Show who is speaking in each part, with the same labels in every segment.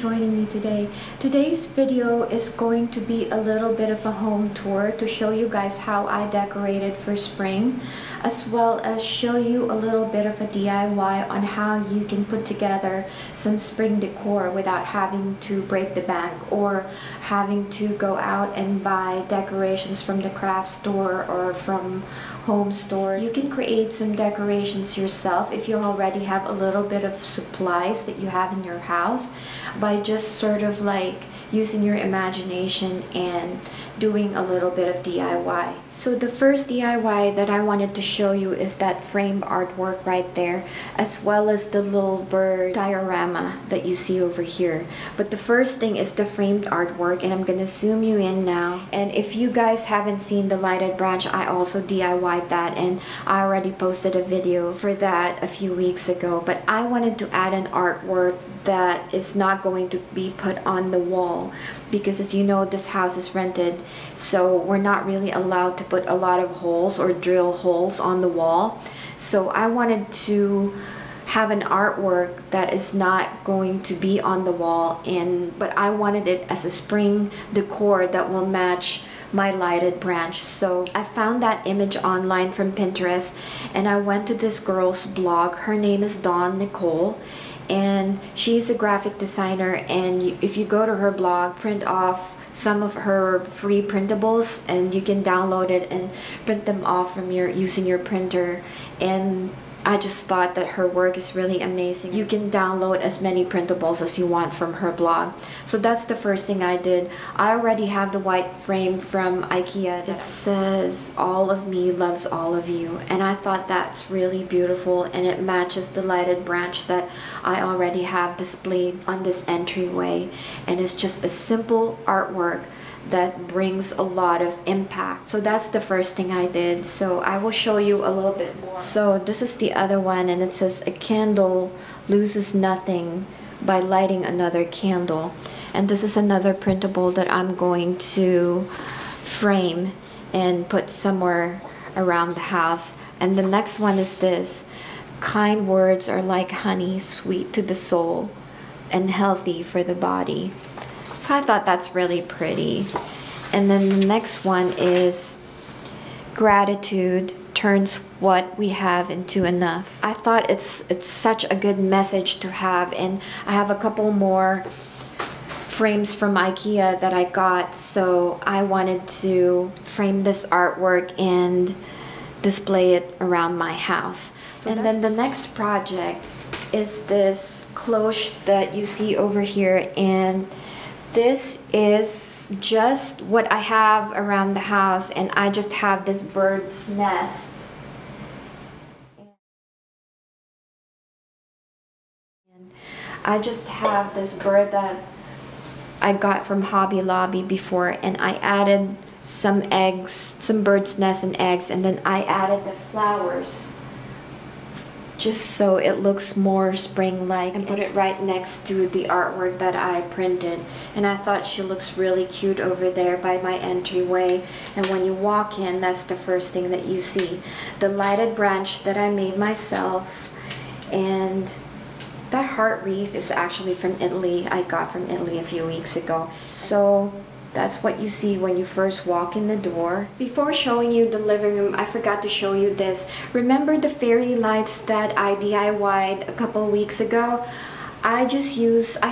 Speaker 1: joining me today. Today's video is going to be a little bit of a home tour to show you guys how I decorated for spring, as well as show you a little bit of a DIY on how you can put together some spring decor without having to break the bank or having to go out and buy decorations from the craft store or from home stores. You can create some decorations yourself if you already have a little bit of supplies that you have in your house by just sort of like using your imagination and doing a little bit of DIY. So the first DIY that I wanted to show you is that framed artwork right there, as well as the little bird diorama that you see over here. But the first thing is the framed artwork, and I'm gonna zoom you in now. And if you guys haven't seen the lighted branch, I also DIY'd that, and I already posted a video for that a few weeks ago. But I wanted to add an artwork that is not going to be put on the wall, because as you know, this house is rented, so we're not really allowed to put a lot of holes or drill holes on the wall. So I wanted to have an artwork that is not going to be on the wall, but I wanted it as a spring decor that will match my lighted branch. So I found that image online from Pinterest, and I went to this girl's blog. Her name is Dawn Nicole, and she's a graphic designer, and if you go to her blog, print off some of her free printables, and you can download it and print them off from using your printer. And I just thought that her work is really amazing. You can download as many printables as you want from her blog. So that's the first thing I did. I already have the white frame from IKEA. It says, "All of me loves all of you." And I thought that's really beautiful, and it matches the lighted branch that I already have displayed on this entryway. And it's just a simple artwork that brings a lot of impact. So that's the first thing I did. So I will show you a little bit more. So this is the other one, and it says, "A candle loses nothing by lighting another candle." And this is another printable that I'm going to frame and put somewhere around the house. And the next one is this: "Kind words are like honey, sweet to the soul and healthy for the body." So I thought that's really pretty. And then the next one is, "Gratitude turns what we have into enough." I thought it's such a good message to have, and I have a couple more frames from IKEA that I got, so I wanted to frame this artwork and display it around my house. And then the next project is this cloche that you see over here, and this is just what I have around the house, and I just have this bird's nest. And I just have this bird that I got from Hobby Lobby before, and I added some eggs, some bird's nest and eggs, and then I added the flowers just so it looks more spring-like, and put it right next to the artwork that I printed. And I thought she looks really cute over there by my entryway. And when you walk in, that's the first thing that you see: the lighted branch that I made myself. And that heart wreath is actually from Italy. I got from Italy a few weeks ago. So that's what you see when you first walk in the door. Before showing you the living room, I forgot to show you this. Remember the fairy lights that I DIY'd a couple weeks ago? I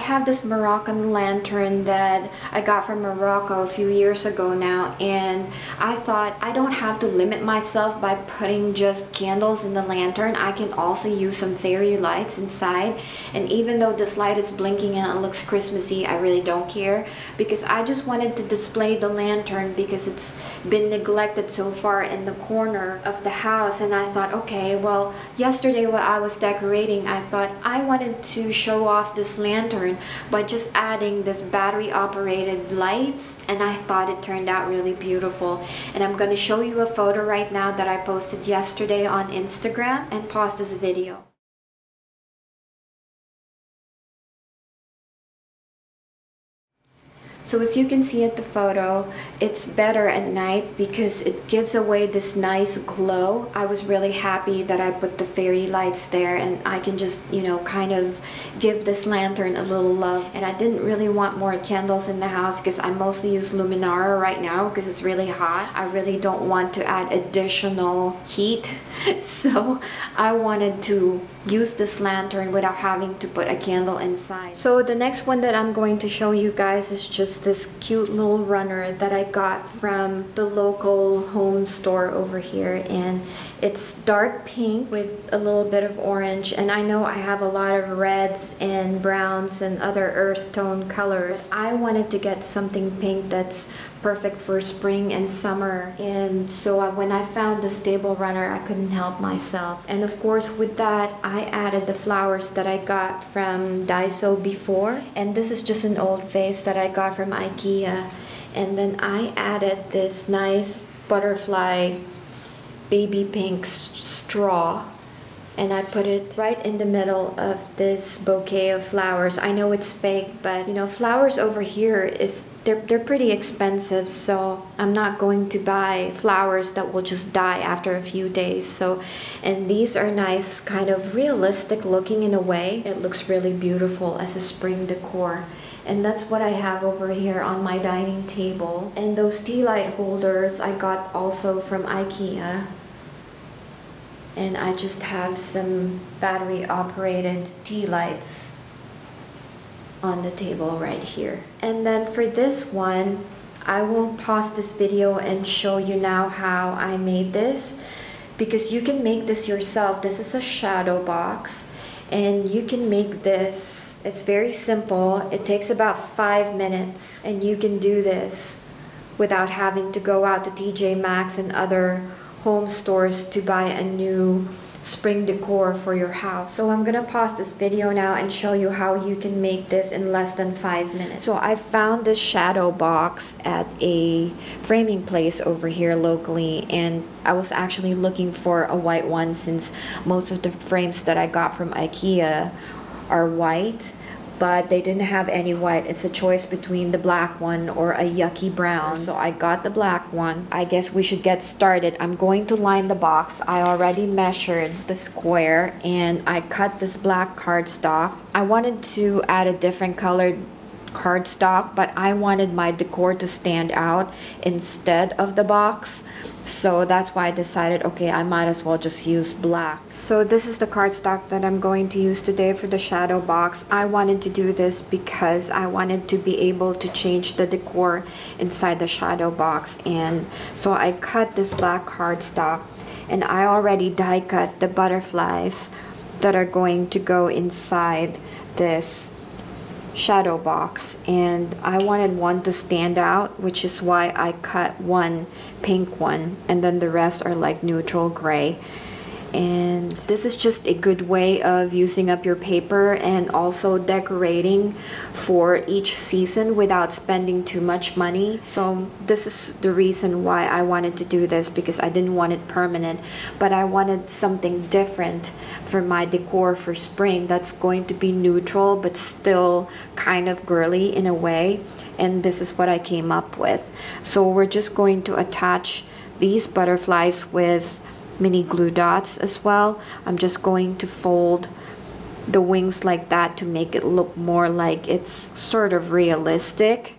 Speaker 1: have this Moroccan lantern that I got from Morocco a few years ago now, and I thought I don't have to limit myself by putting just candles in the lantern. I can also use some fairy lights inside, and even though this light is blinking and it looks Christmassy, I really don't care, because I just wanted to display the lantern because it's been neglected so far in the corner of the house. And I thought, okay, well, yesterday while I was decorating, I thought I wanted to show off this lantern by just adding this battery operated lights, and I thought it turned out really beautiful. And I'm going to show you a photo right now that I posted yesterday on Instagram, and pause this video. So as you can see at the photo, it's better at night because it gives away this nice glow. I was really happy that I put the fairy lights there and I can just, you know, kind of give this lantern a little love. And I didn't really want more candles in the house because I mostly use luminaria right now because it's really hot. I really don't want to add additional heat. So I wanted to use this lantern without having to put a candle inside. So the next one that I'm going to show you guys is just this cute little runner that I got from the local home store over here, and it's dark pink with a little bit of orange, and I know I have a lot of reds and browns and other earth tone colors. I wanted to get something pink that's perfect for spring and summer, and so when I found this table runner, I couldn't help myself. And of course with that, I added the flowers that I got from D.I.Y before, and this is just an old vase that I got from IKEA. And then I added this nice butterfly baby pink straw, and I put it right in the middle of this bouquet of flowers. I know it's fake, but you know, flowers over here they're pretty expensive, so I'm not going to buy flowers that will just die after a few days. So, and these are nice, kind of realistic looking in a way. It looks really beautiful as a spring decor. And that's what I have over here on my dining table. And those tea light holders I got also from IKEA. And I just have some battery operated tea lights on the table right here. And then for this one, I will pause this video and show you now how I made this, because you can make this yourself. This is a shadow box and you can make this. It's very simple. It takes about 5 minutes and you can do this without having to go out to TJ Maxx and other home stores to buy a new spring decor for your house. So I'm gonna pause this video now and show you how you can make this in less than 5 minutes. So I found this shadow box at a framing place over here locally, and I was actually looking for a white one since most of the frames that I got from IKEA are white, but they didn't have any white. It's a choice between the black one or a yucky brown. So I got the black one. I guess we should get started. I'm going to line the box. I already measured the square and I cut this black cardstock. I wanted to add a different colored cardstock, but I wanted my decor to stand out instead of the box. So that's why I decided, okay, I might as well just use black. So this is the cardstock that I'm going to use today for the shadow box. I wanted to do this because I wanted to be able to change the decor inside the shadow box. And so I cut this black cardstock, and I already die cut the butterflies that are going to go inside this shadow box, and I wanted one to stand out, which is why I cut one pink one, and then the rest are like neutral gray. And this is just a good way of using up your paper and also decorating for each season without spending too much money. So this is the reason why I wanted to do this, because I didn't want it permanent, but I wanted something different for my decor for spring that's going to be neutral but still kind of girly in a way. And this is what I came up with. So we're just going to attach these butterflies with mini glue dots as well. I'm just going to fold the wings like that to make it look more like it's sort of realistic.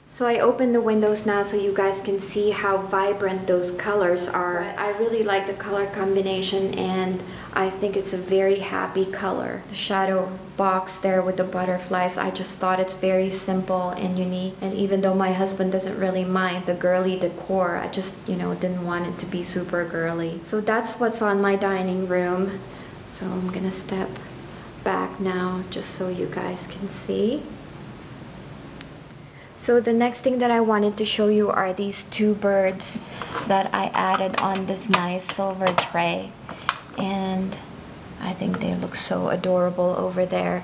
Speaker 1: So I opened the windows now so you guys can see how vibrant those colors are. I really like the color combination, and I think it's a very happy color. The shadow box there with the butterflies, I just thought it's very simple and unique. And even though my husband doesn't really mind the girly decor, I just, you know, didn't want it to be super girly. So that's what's on my dining room. So I'm gonna step back now just so you guys can see. So the next thing that I wanted to show you are these two birds that I added on this nice silver tray. And I think they look so adorable over there.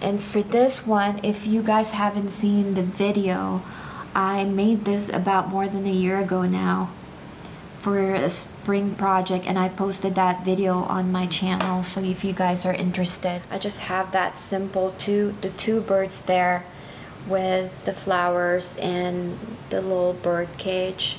Speaker 1: And for this one, if you guys haven't seen the video, I made this about more than a year ago now for a spring project, and I posted that video on my channel, so if you guys are interested. I just have that simple the two birds there with the flowers and the little bird cage,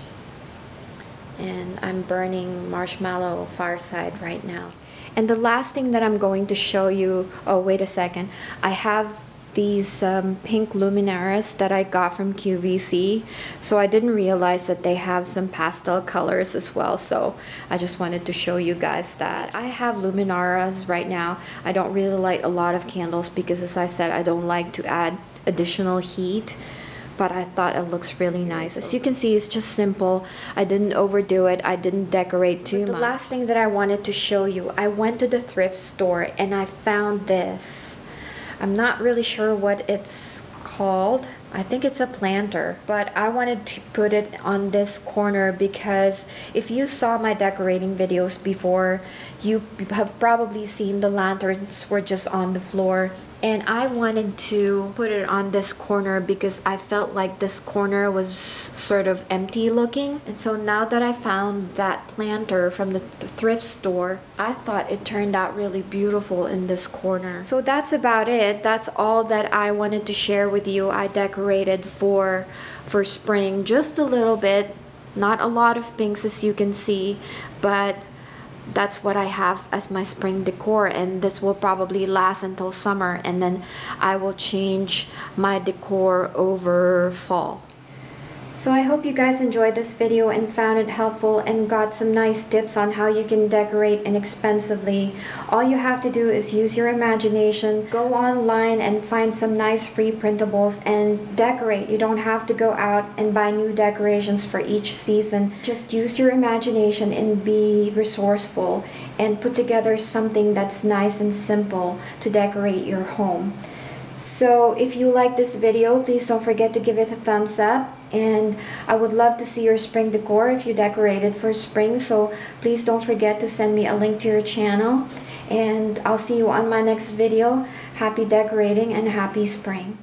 Speaker 1: and I'm burning marshmallow fireside right now. And the last thing that I'm going to show you, oh wait a second, I have these pink luminaires that I got from QVC, so I didn't realize that they have some pastel colors as well, so I just wanted to show you guys that. I have luminaires right now. I don't really light a lot of candles because, as I said, I don't like to add additional heat, but I thought it looks really nice. As you can see, it's just simple. I didn't overdo it. I didn't decorate too much. The last thing that I wanted to show you, I went to the thrift store and I found this. I'm not really sure what it's called. I think it's a planter, but I wanted to put it on this corner because if you saw my decorating videos before, you have probably seen the lanterns were just on the floor, and I wanted to put it on this corner because I felt like this corner was sort of empty looking. And so now that I found that planter from the thrift store, I thought it turned out really beautiful in this corner. So that's about it. That's all that I wanted to share with you. I decorated for spring just a little bit, not a lot of pinks as you can see, but that's what I have as my spring decor, and this will probably last until summer, and then I will change my decor over fall. So I hope you guys enjoyed this video and found it helpful and got some nice tips on how you can decorate inexpensively. All you have to do is use your imagination, go online and find some nice free printables and decorate. You don't have to go out and buy new decorations for each season. Just use your imagination and be resourceful and put together something that's nice and simple to decorate your home. So if you like this video, please don't forget to give it a thumbs up, and I would love to see your spring decor if you decorated for spring, so please don't forget to send me a link to your channel, and I'll see you on my next video. Happy decorating and happy spring.